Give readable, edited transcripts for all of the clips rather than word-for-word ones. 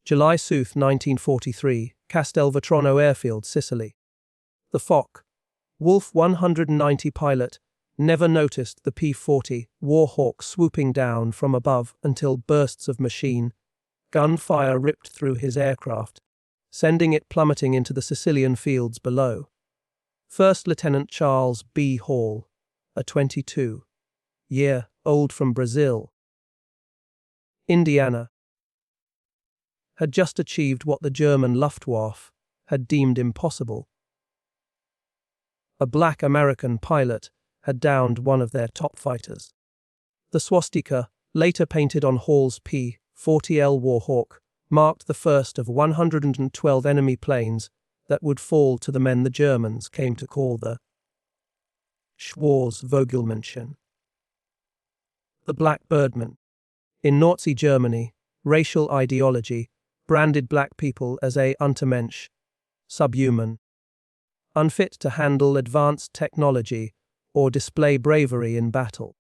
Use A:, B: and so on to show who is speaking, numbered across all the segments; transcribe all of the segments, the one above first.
A: July Sooth 1943, Castelvetrano Airfield, Sicily. The Fock, Wolf 190 pilot, never noticed the P-40 Warhawk swooping down from above until bursts of machine gunfire ripped through his aircraft, sending it plummeting into the Sicilian fields below. First Lieutenant Charles B. Hall, a 22-year-old from Brazil, Indiana, had just achieved what the German Luftwaffe had deemed impossible. A black American pilot had downed one of their top fighters. The swastika, later painted on Hall's P-40L Warhawk, marked the first of 112 enemy planes that would fall to the men the Germans came to call the Schwarzvogelmännchen. The Black Birdman. In Nazi Germany, racial ideology branded black people as a Untermensch, subhuman, unfit to handle advanced technology or display bravery in battle.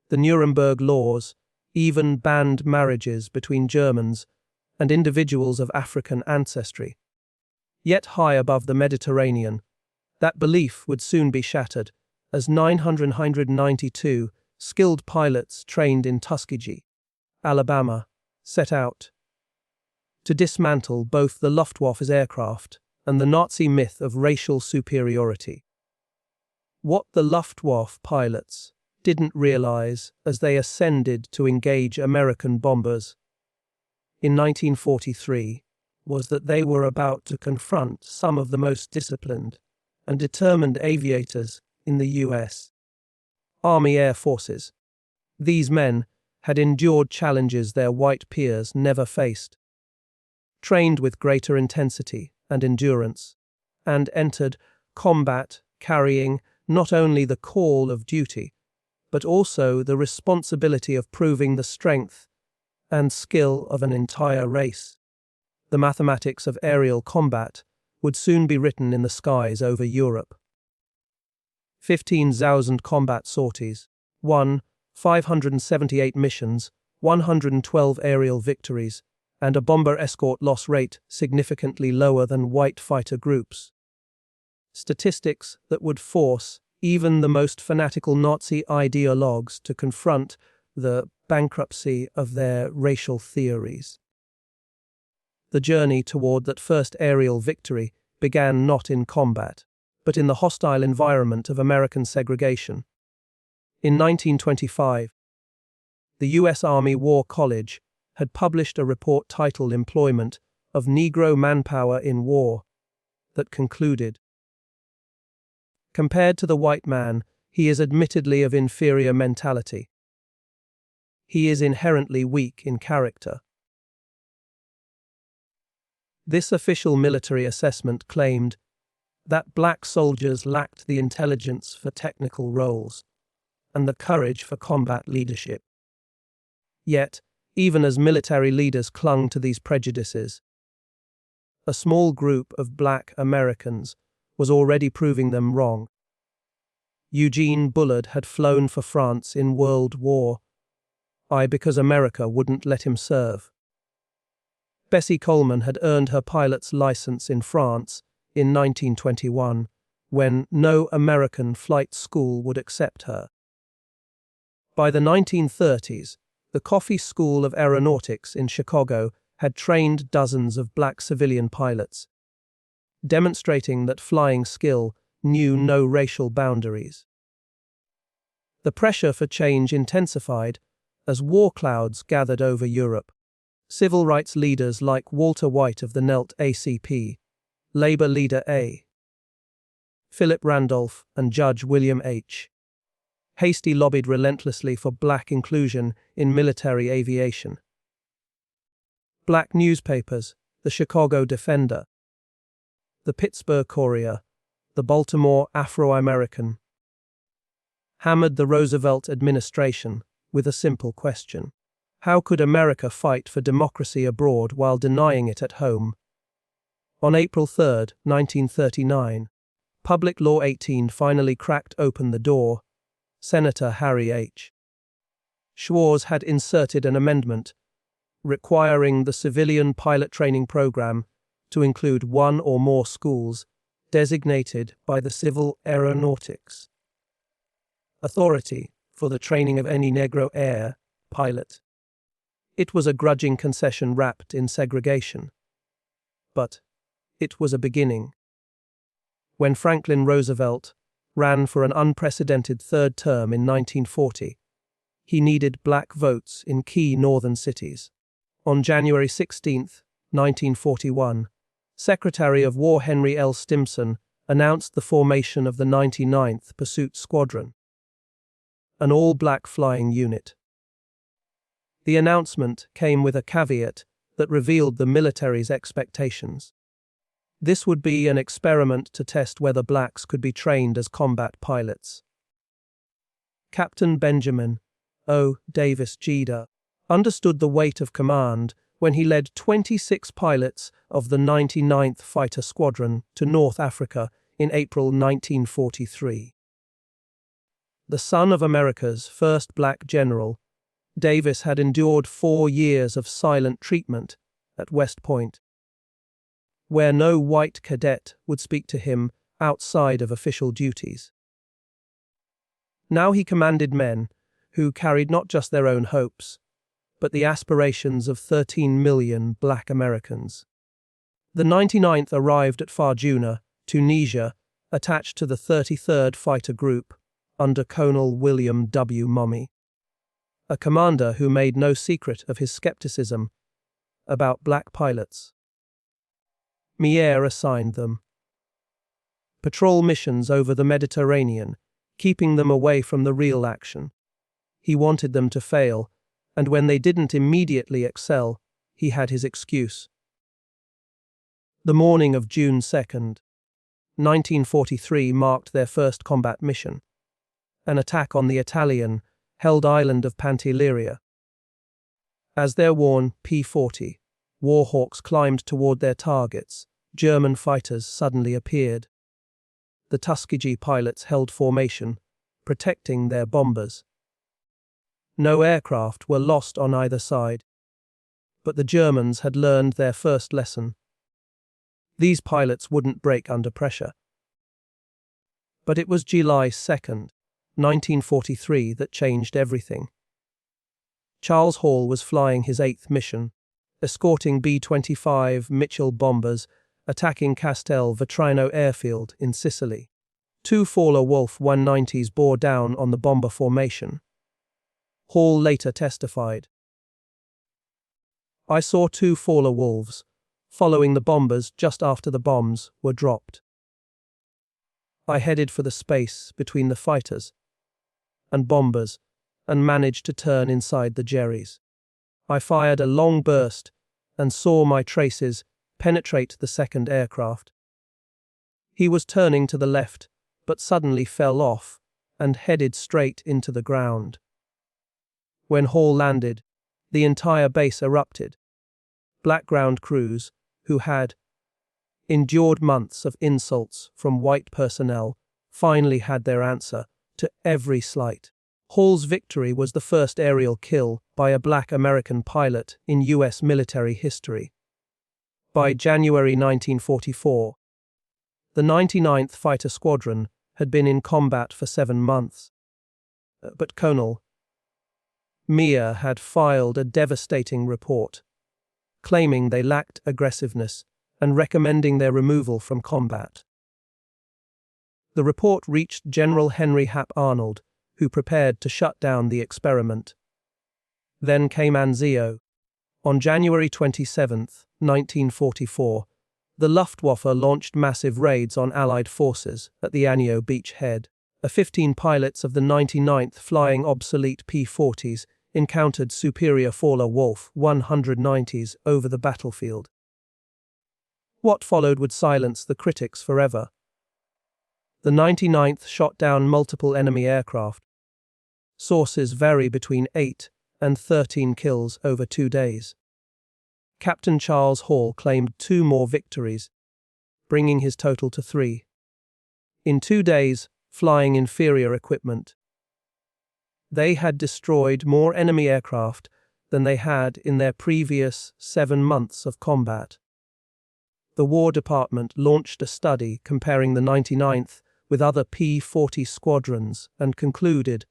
A: The Nuremberg laws even banned marriages between Germans and individuals of African ancestry. Yet high above the Mediterranean, that belief would soon be shattered as 992 skilled pilots trained in Tuskegee, Alabama, set out to dismantle both the Luftwaffe's aircraft and the Nazi myth of racial superiority. What the Luftwaffe pilots didn't realize as they ascended to engage American bombers in 1943 was that they were about to confront some of the most disciplined and determined aviators in the U.S. Army Air Forces. These men had endured challenges their white peers never faced, trained with greater intensity and endurance, and entered combat carrying not only the call of duty, but also the responsibility of proving the strength and skill of an entire race. The mathematics of aerial combat would soon be written in the skies over Europe. 15,000 combat sorties, 578 missions, 112 aerial victories, and a bomber escort loss rate significantly lower than white fighter groups. Statistics that would force even the most fanatical Nazi ideologues to confront the bankruptcy of their racial theories. The journey toward that first aerial victory began not in combat, but in the hostile environment of American segregation. In 1925, the U.S. Army War College had published a report titled Employment of Negro Manpower in War that concluded, compared to the white man, he is admittedly of inferior mentality. He is inherently weak in character. This official military assessment claimed that black soldiers lacked the intelligence for technical roles and the courage for combat leadership. Yet, even as military leaders clung to these prejudices, a small group of black Americans was already proving them wrong. Eugene Bullard had flown for France in World War I because America wouldn't let him serve. Bessie Coleman had earned her pilot's license in France in 1921, when no American flight school would accept her. By the 1930s, the Coffey School of Aeronautics in Chicago had trained dozens of black civilian pilots, demonstrating that flying skill knew no racial boundaries. The pressure for change intensified as war clouds gathered over Europe. Civil rights leaders like Walter White of the NAACP, Labor leader A. Philip Randolph, and Judge William H. Hasty lobbied relentlessly for black inclusion in military aviation. Black newspapers, the Chicago Defender, the Pittsburgh Courier, the Baltimore Afro-American, hammered the Roosevelt administration with a simple question. How could America fight for democracy abroad while denying it at home? On April 3, 1939, Public Law 18 finally cracked open the door. Senator Harry H. Schwarz had inserted an amendment requiring the civilian pilot training program to include one or more schools designated by the Civil Aeronautics Authority for the training of any Negro air pilot. It was a grudging concession wrapped in segregation. But it was a beginning. When Franklin Roosevelt ran for an unprecedented third term in 1940, he needed black votes in key northern cities. On January 16, 1941, Secretary of War Henry L. Stimson announced the formation of the 99th Pursuit Squadron, an all-black flying unit. The announcement came with a caveat that revealed the military's expectations. This would be an experiment to test whether blacks could be trained as combat pilots. Captain Benjamin O. Davis Jeter understood the weight of command when he led 26 pilots of the 99th Fighter Squadron to North Africa in April 1943. The son of America's first black general, Davis had endured 4 years of silent treatment at West Point, where no white cadet would speak to him outside of official duties. Now he commanded men who carried not just their own hopes, but the aspirations of 13 million black Americans. The 99th arrived at Farjuna, Tunisia, attached to the 33rd Fighter Group under Colonel William W. Mummy, a commander who made no secret of his skepticism about black pilots. Mier assigned them patrol missions over the Mediterranean, keeping them away from the real action. He wanted them to fail, and when they didn't immediately excel, he had his excuse. The morning of June 2nd, 1943 marked their first combat mission, an attack on the Italian-held island of Pantelleria. As their worn P-40 Warhawks climbed toward their targets, German fighters suddenly appeared. The Tuskegee pilots held formation, protecting their bombers. No aircraft were lost on either side, but the Germans had learned their first lesson. These pilots wouldn't break under pressure. But it was July 2nd, 1943 that changed everything. Charles Hall was flying his 8th mission, escorting B-25 Mitchell bombers, attacking Castel Vetrino airfield in Sicily. 2 Fowler-Wolf 190s bore down on the bomber formation. Hall later testified, "I saw 2 Fowler-Wolves following the bombers just after the bombs were dropped. I headed for the space between the fighters and bombers and managed to turn inside the Jerries. I fired a long burst and saw my traces penetrate the second aircraft. He was turning to the left, but suddenly fell off and headed straight into the ground. When Hall landed, the entire base erupted. Black ground crews, who had endured months of insults from white personnel, finally had their answer to every slight. Hall's victory was the first aerial kill by a black American pilot in U.S. military history. By January 1944, the 99th Fighter Squadron had been in combat for 7 months. But Colonel Mier had filed a devastating report, claiming they lacked aggressiveness and recommending their removal from combat. The report reached General Henry Hap Arnold, who prepared to shut down the experiment. Then came Anzio. On January 27, 1944, the Luftwaffe launched massive raids on Allied forces at the Anio Beach Head. 15 pilots of the 99th flying obsolete P-40s encountered superior Fowler-Wolf 190s over the battlefield. What followed would silence the critics forever. The 99th shot down multiple enemy aircraft. Sources vary between 8 and 13 kills over 2 days. Captain Charles Hall claimed 2 more victories, bringing his total to 3. In 2 days, flying inferior equipment, they had destroyed more enemy aircraft than they had in their previous 7 months of combat. The War Department launched a study comparing the 99th with other P-40 squadrons and concluded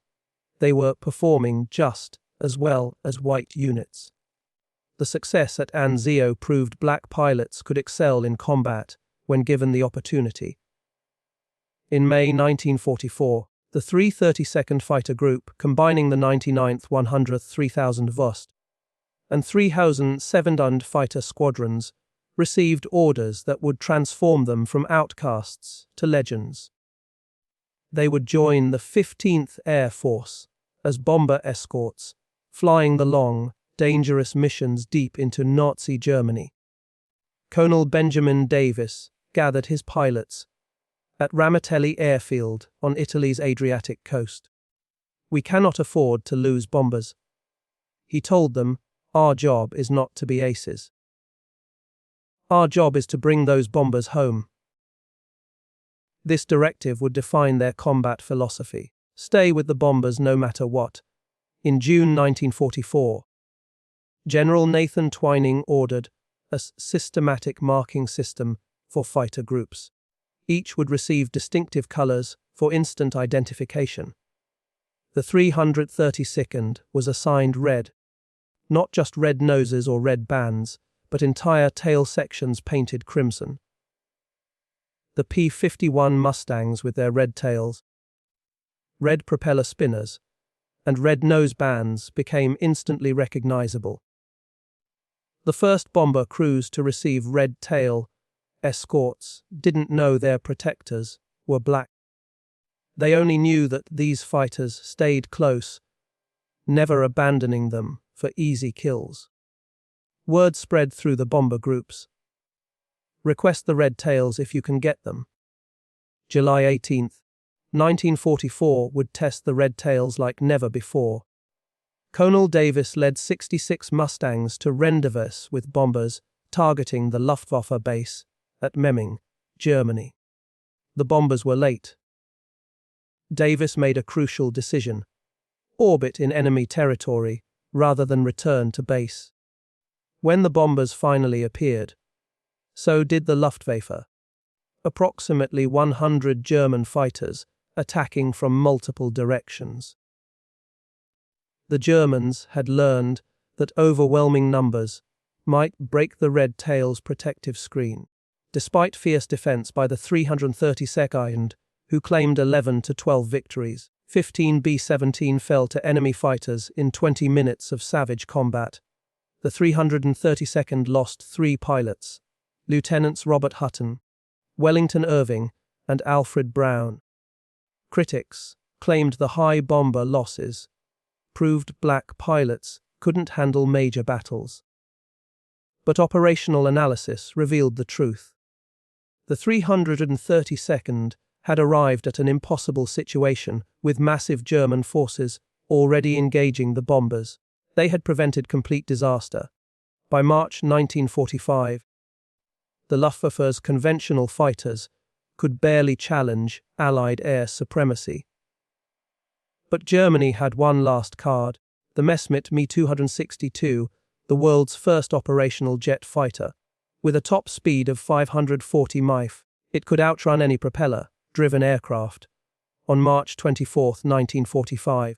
A: they were performing just as well as white units. The success at Anzio proved black pilots could excel in combat when given the opportunity. In May 1944, the 332nd Fighter Group, combining the 99th 100th 3000 Vost and 3007th Fighter Squadrons, received orders that would transform them from outcasts to legends. They would join the 15th Air Force as bomber escorts, flying the long, dangerous missions deep into Nazi Germany. Colonel Benjamin Davis gathered his pilots at Ramitelli Airfield on Italy's Adriatic coast. "We cannot afford to lose bombers," he told them. "Our job is not to be aces. Our job is to bring those bombers home." This directive would define their combat philosophy: stay with the bombers no matter what. In June 1944, General Nathan Twining ordered a systematic marking system for fighter groups. Each would receive distinctive colors for instant identification. The 332nd was assigned red, not just red noses or red bands, but entire tail sections painted crimson. The P-51 Mustangs with their red tails, red propeller spinners, and red nose bands became instantly recognizable. The first bomber crews to receive red tail escorts didn't know their protectors were black. They only knew that these fighters stayed close, never abandoning them for easy kills. Word spread through the bomber groups: request the red tails if you can get them. July 18, 1944 would test the red tails like never before. Colonel Davis led 66 Mustangs to rendezvous with bombers targeting the Luftwaffe base at Memming, Germany. The bombers were late. Davis made a crucial decision: orbit in enemy territory rather than return to base. When the bombers finally appeared, so did the Luftwaffe. Approximately 100 German fighters attacking from multiple directions. The Germans had learned that overwhelming numbers might break the red tail's protective screen. Despite fierce defense by the 332nd, who claimed 11 to 12 victories, 15 B-17 fell to enemy fighters in 20 minutes of savage combat. The 332nd lost 3 pilots: Lieutenants Robert Hutton, Wellington Irving, and Alfred Brown. Critics claimed the high bomber losses proved black pilots couldn't handle major battles. But operational analysis revealed the truth. The 332nd had arrived at an impossible situation with massive German forces already engaging the bombers. They had prevented complete disaster. By March 1945, the Luftwaffe's conventional fighters could barely challenge Allied air supremacy. But Germany had one last card: the Messerschmitt Me-262, the world's first operational jet fighter. With a top speed of 540 mph, it could outrun any propeller-driven aircraft. On March 24, 1945,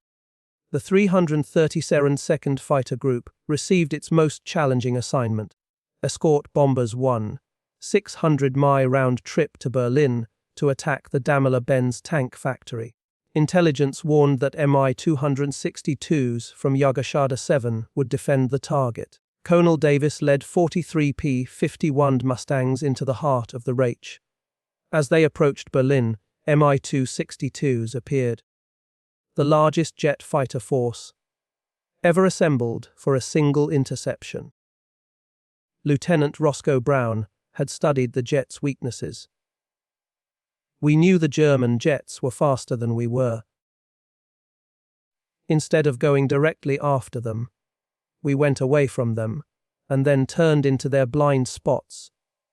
A: the 332nd Fighter Group received its most challenging assignment: escort bombers 1, 600-mi round trip to Berlin to attack the Daimler-Benz tank factory. Intelligence warned that Mi-262s from Jägerschade 7 would defend the target. Colonel Davis led 43 P-51 Mustangs into the heart of the Reich. As they approached Berlin, Mi-262s appeared. The largest jet fighter force ever assembled for a single interception. Lieutenant Roscoe Brown had studied the jet's weaknesses. "We knew the German jets were faster than we were. Instead of going directly after them, we went away from them and then turned into their blind spots,"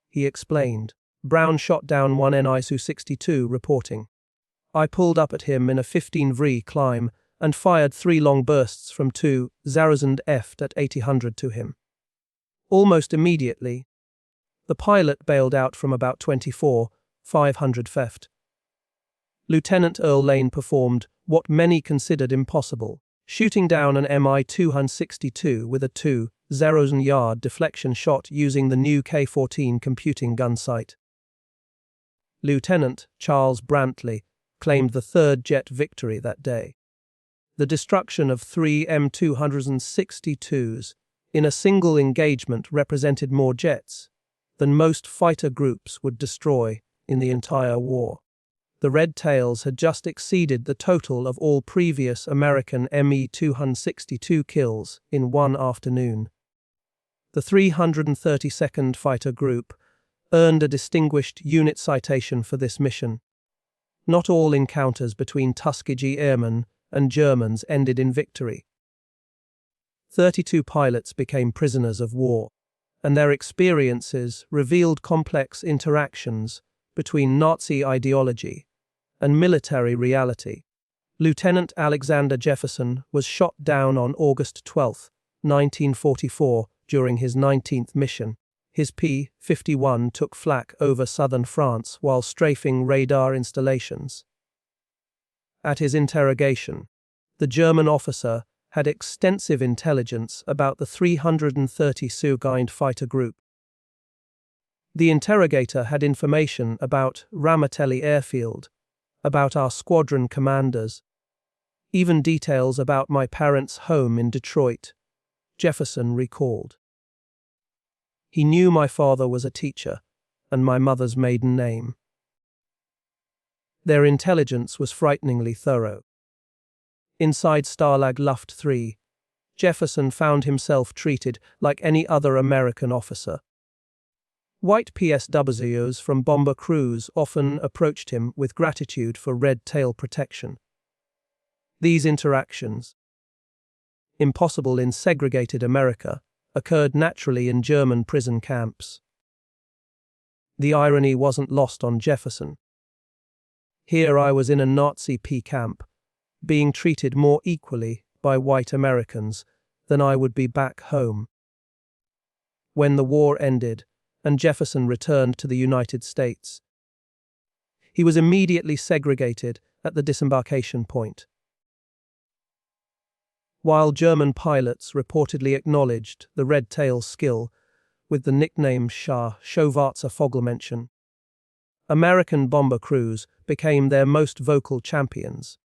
A: he explained. Brown shot down one Mi-262, reporting, "I pulled up at him in a 15 vri climb and fired 3 long bursts from 2 Zaruzand F at 8000 to him. Almost immediately, the pilot bailed out from about 24,500 theft. Lieutenant Earl Lane performed what many considered impossible, shooting down an Mi-262 with a 2,000 yard deflection shot using the new K-14 computing gun sight. Lieutenant Charles Brantley claimed the 3rd jet victory that day. The destruction of 3 M-262s in a single engagement represented more jets than most fighter groups would destroy in the entire war. The Red Tails had just exceeded the total of all previous American Me-262 kills in one afternoon. The 332nd Fighter Group earned a distinguished unit citation for this mission. Not all encounters between Tuskegee Airmen and Germans ended in victory. 32 pilots became prisoners of war, and their experiences revealed complex interactions between Nazi ideology and military reality. Lieutenant Alexander Jefferson was shot down on August 12, 1944, during his 19th mission. His P-51 took flak over southern France while strafing radar installations. At his interrogation, the German officer had extensive intelligence about the 332nd Fighter Group. The interrogator had information about Ramitelli Airfield, about our squadron commanders, even details about my parents' home in Detroit, Jefferson recalled. He knew my father was a teacher and my mother's maiden name. Their intelligence was frighteningly thorough. Inside Stalag Luft 3, Jefferson found himself treated like any other American officer. White PSWs from bomber crews often approached him with gratitude for red tail protection. These interactions, impossible in segregated America, occurred naturally in German prison camps. The irony wasn't lost on Jefferson. Here I was in a Nazi P camp, being treated more equally by white Americans than I would be back home. When the war ended and Jefferson returned to the United States, he was immediately segregated at the disembarkation point. While German pilots reportedly acknowledged the Red Tail's skill with the nickname Schwarzer Vogelmenschen, American bomber crews became their most vocal champions.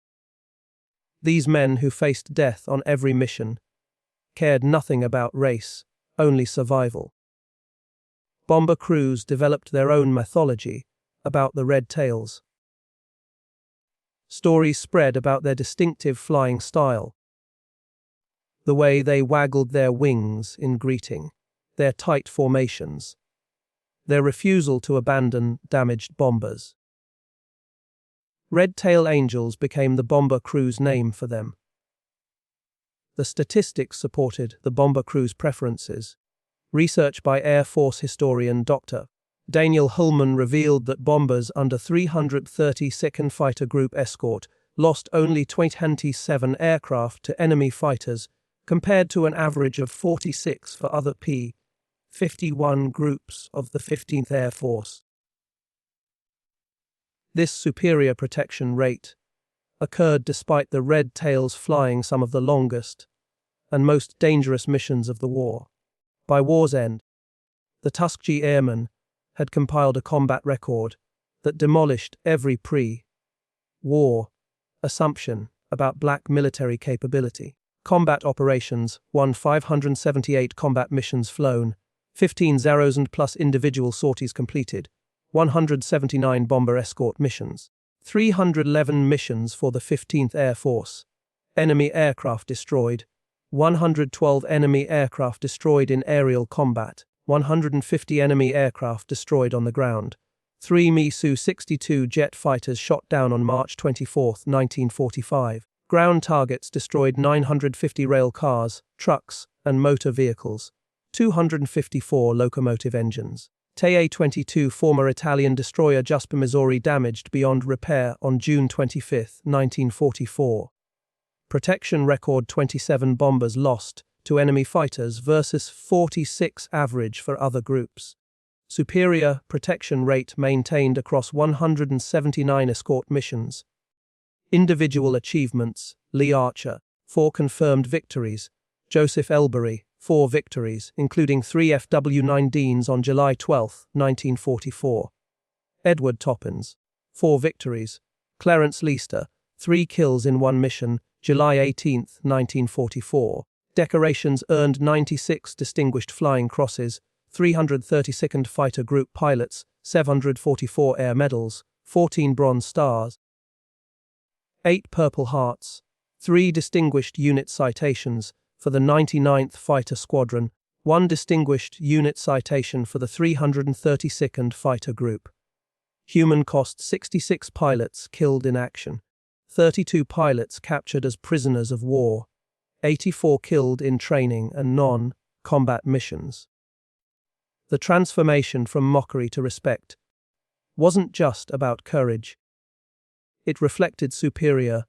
A: These men who faced death on every mission cared nothing about race, only survival. Bomber crews developed their own mythology about the Red Tails. Stories spread about their distinctive flying style, the way they waggled their wings in greeting, their tight formations, their refusal to abandon damaged bombers. Red Tail Angels became the bomber crew's name for them. The statistics supported the bomber crew's preferences. Research by Air Force historian Dr. Daniel Hullman revealed that bombers under 332nd Fighter Group Escort lost only 27 aircraft to enemy fighters, compared to an average of 46 for other P-51 groups of the 15th Air Force. This superior protection rate occurred despite the Red Tails flying some of the longest and most dangerous missions of the war. By war's end, the Tuskegee Airmen had compiled a combat record that demolished every pre-war assumption about black military capability. Combat operations won 578 combat missions flown, 15,000 plus individual sorties completed, 179 bomber escort missions, 311 missions for the 15th Air Force, enemy aircraft destroyed, 112 enemy aircraft destroyed in aerial combat, 150 enemy aircraft destroyed on the ground, 3 Mi-62 jet fighters shot down on March 24, 1945. Ground targets destroyed 950 rail cars, trucks, and motor vehicles, 254 locomotive engines. Ta-22 former Italian destroyer Jusper Missouri damaged beyond repair on June 25, 1944. Protection record 27 bombers lost to enemy fighters versus 46 average for other groups. Superior protection rate maintained across 179 escort missions. Individual achievements: Lee Archer, 4 confirmed victories; Joseph Elbury, 4 victories, including 3 FW-19s on July 12, 1944. Edward Toppins, 4 victories; Clarence Leicester, 3 kills in 1 mission, July 18, 1944. Decorations earned: 96 Distinguished Flying Crosses, 332nd Fighter Group pilots, 744 Air Medals, 14 Bronze Stars, 8 Purple Hearts, 3 Distinguished Unit Citations for the 99th Fighter Squadron, 1 Distinguished Unit Citation for the 332nd Fighter Group. Human cost: 66 pilots killed in action, 32 pilots captured as prisoners of war, 84 killed in training and non-combat missions. The transformation from mockery to respect wasn't just about courage. It reflected superior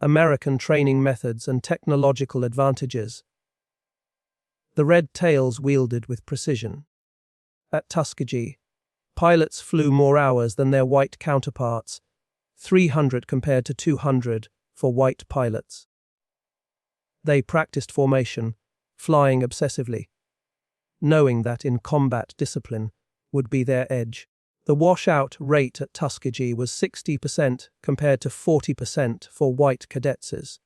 A: American training methods and technological advantages. The red tails wielded with precision. At Tuskegee, pilots flew more hours than their white counterparts, 300 compared to 200 for white pilots. They practiced formation, flying obsessively, knowing that in combat discipline would be their edge. The washout rate at Tuskegee was 60% compared to 40% for white cadets.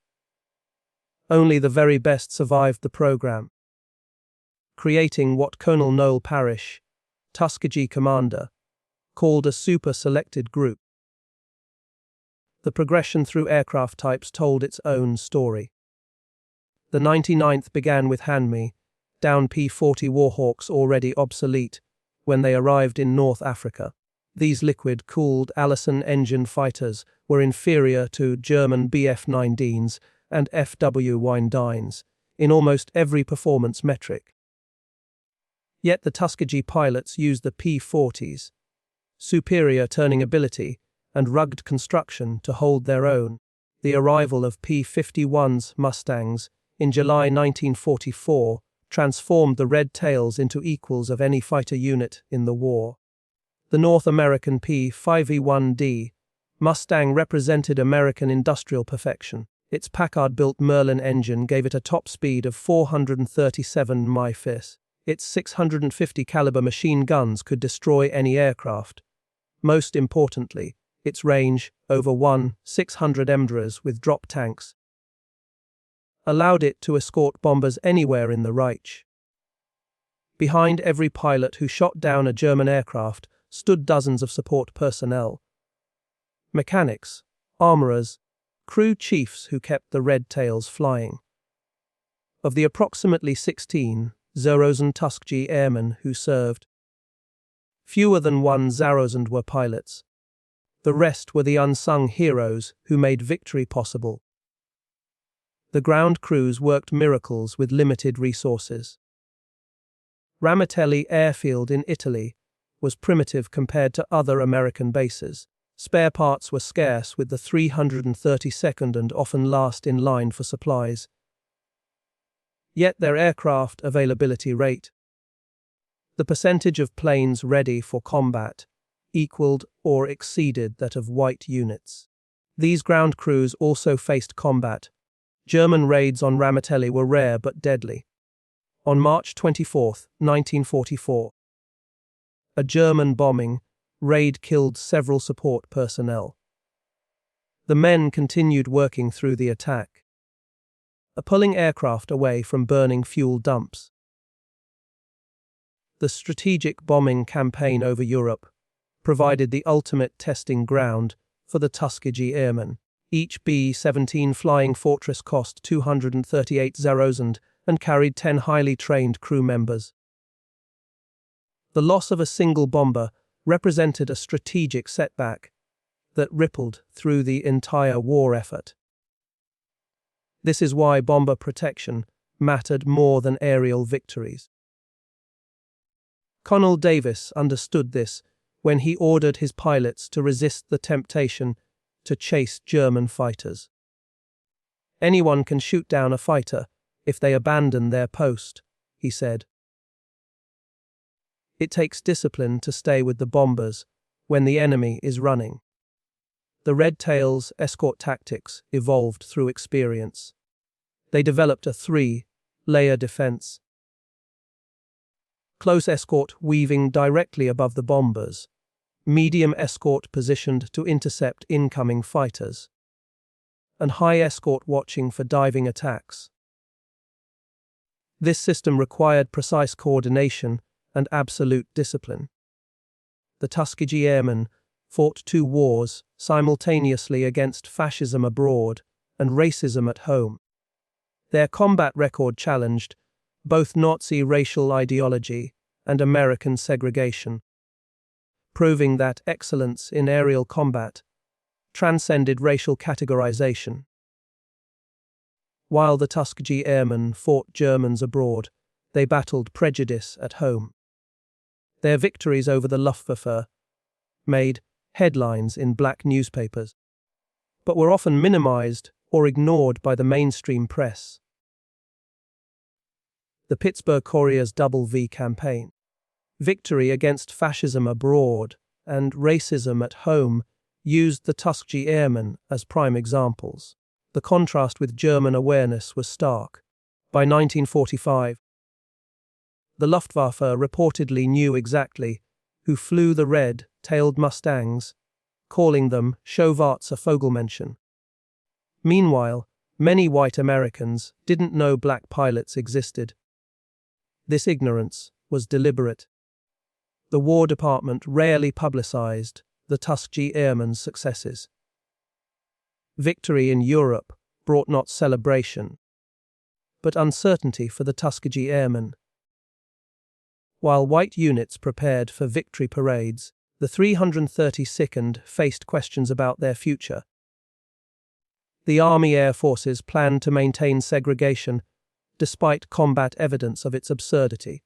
A: Only the very best survived the program, creating what Colonel Noel Parrish, Tuskegee commander, called a super-selected group. The progression through aircraft types told its own story. The 99th began with hand-me, down P-40 Warhawks already obsolete when they arrived in North Africa. These liquid-cooled Allison engine fighters were inferior to German Bf-19s and WWIIs in almost every performance metric. Yet the Tuskegee pilots used the P-40s, superior turning ability and rugged construction to hold their own. The arrival of P-51s Mustangs in July 1944 transformed the red tails into equals of any fighter unit in the war. The North American P-5E-1D Mustang represented American industrial perfection. Its Packard-built Merlin engine gave it a top speed of 437 mph. Its 650 caliber machine guns could destroy any aircraft. Most importantly, its range, over 1,600 MDRs with drop tanks, allowed it to escort bombers anywhere in the Reich. Behind every pilot who shot down a German aircraft stood dozens of support personnel. Mechanics, armorers, crew chiefs who kept the red tails flying. Of the approximately 16 Zarosen Tuskegee Airmen who served, fewer than 1 Zarosen were pilots. The rest were the unsung heroes who made victory possible. The ground crews worked miracles with limited resources. Ramitelli Airfield in Italy was primitive compared to other American bases. Spare parts were scarce, with the 332nd and often last in line for supplies. Yet their aircraft availability rate, the percentage of planes ready for combat, equaled or exceeded that of white units. These ground crews also faced combat. German raids on Ramitelli were rare but deadly. On March 24, 1944, a German bombing raid killed several support personnel. The men continued working through the attack, pulling aircraft away from burning fuel dumps. The strategic bombing campaign over Europe provided the ultimate testing ground for the Tuskegee Airmen. Each B-17 Flying Fortress cost 238,000 and carried 10 highly trained crew members. The loss of a single bomber represented a strategic setback that rippled through the entire war effort. This is why bomber protection mattered more than aerial victories. Colonel Davis understood this when he ordered his pilots to resist the temptation to chase German fighters. Anyone can shoot down a fighter if they abandon their post, he said. It takes discipline to stay with the bombers when the enemy is running. The Red Tails' escort tactics evolved through experience. They developed a 3-layer defense. Close escort weaving directly above the bombers, medium escort positioned to intercept incoming fighters, and high escort watching for diving attacks. This system required precise coordination and absolute discipline. The Tuskegee Airmen fought 2 wars simultaneously against fascism abroad and racism at home. Their combat record challenged both Nazi racial ideology and American segregation, proving that excellence in aerial combat transcended racial categorization. While the Tuskegee Airmen fought Germans abroad, they battled prejudice at home. Their victories over the Luftwaffe made headlines in black newspapers, but were often minimized or ignored by the mainstream press. The Pittsburgh Courier's Double V campaign, victory against fascism abroad and racism at home, used the Tuskegee Airmen as prime examples. The contrast with German awareness was stark. By 1945, the Luftwaffe reportedly knew exactly who flew the red-tailed Mustangs, calling them Schwarze Vogelmenschen. Meanwhile, many white Americans didn't know black pilots existed. This ignorance was deliberate. The War Department rarely publicized the Tuskegee Airmen's successes. Victory in Europe brought not celebration, but uncertainty for the Tuskegee Airmen. While white units prepared for victory parades, the 332nd faced questions about their future. The Army Air Forces planned to maintain segregation despite combat evidence of its absurdity.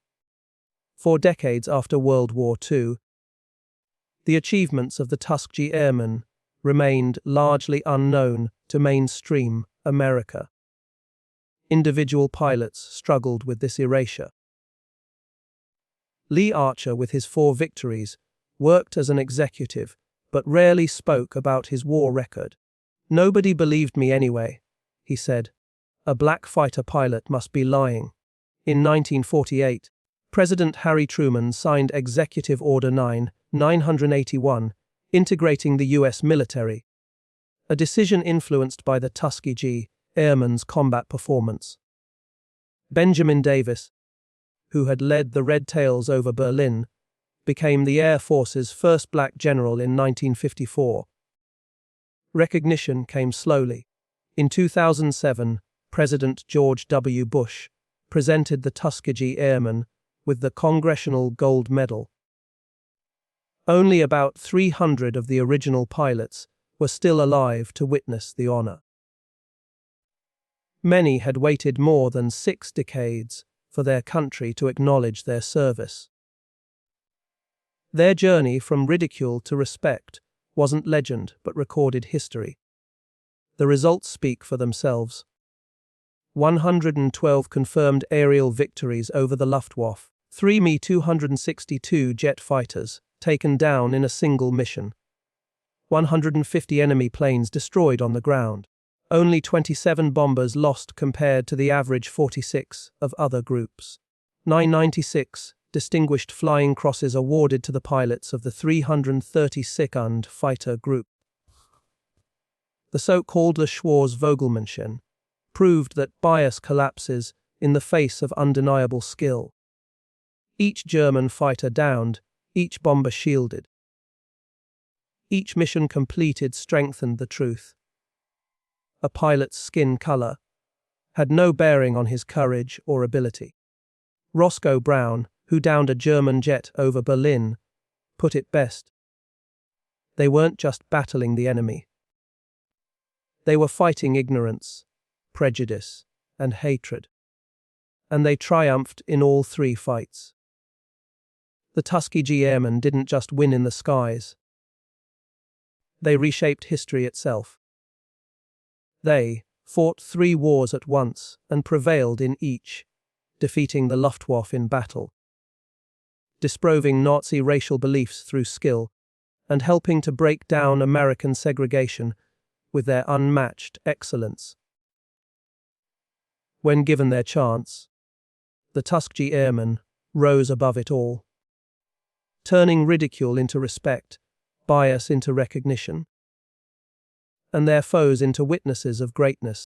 A: For decades after World War II, the achievements of the Tuskegee Airmen remained largely unknown to mainstream America. Individual pilots struggled with this erasure. Lee Archer, with his 4 victories, worked as an executive, but rarely spoke about his war record. "Nobody believed me anyway," he said. "A black fighter pilot must be lying." In 1948, President Harry Truman signed Executive Order 981, integrating the U.S. military, a decision influenced by the Tuskegee Airmen's combat performance. Benjamin Davis, who had led the Red Tails over Berlin, became the Air Force's first black general in 1954. Recognition came slowly. In 2007, President George W. Bush presented the Tuskegee Airmen with the Congressional Gold Medal. Only about 300 of the original pilots were still alive to witness the honor. Many had waited more than 6 decades for their country to acknowledge their service. Their journey from ridicule to respect wasn't legend but recorded history. The results speak for themselves. 112 confirmed aerial victories over the Luftwaffe, 3 Mi-262 jet fighters taken down in a single mission, 150 enemy planes destroyed on the ground, only 27 bombers lost compared to the average 46 of other groups, 996 distinguished flying crosses awarded to the pilots of the 332nd Fighter Group. The so-called Schwarze Vogelmenschen proved that bias collapses in the face of undeniable skill. Each German fighter downed, each bomber shielded. Each mission completed strengthened the truth. A pilot's skin color had no bearing on his courage or ability. Roscoe Brown, who downed a German jet over Berlin, put it best. They weren't just battling the enemy. They were fighting ignorance, prejudice, and hatred. And they triumphed in all 3 fights. The Tuskegee Airmen didn't just win in the skies. They reshaped history itself. They fought 3 wars at once and prevailed in each, defeating the Luftwaffe in battle, disproving Nazi racial beliefs through skill, and helping to break down American segregation with their unmatched excellence. When given their chance, the Tuskegee Airmen rose above it all, turning ridicule into respect, bias into recognition, and their foes into witnesses of greatness.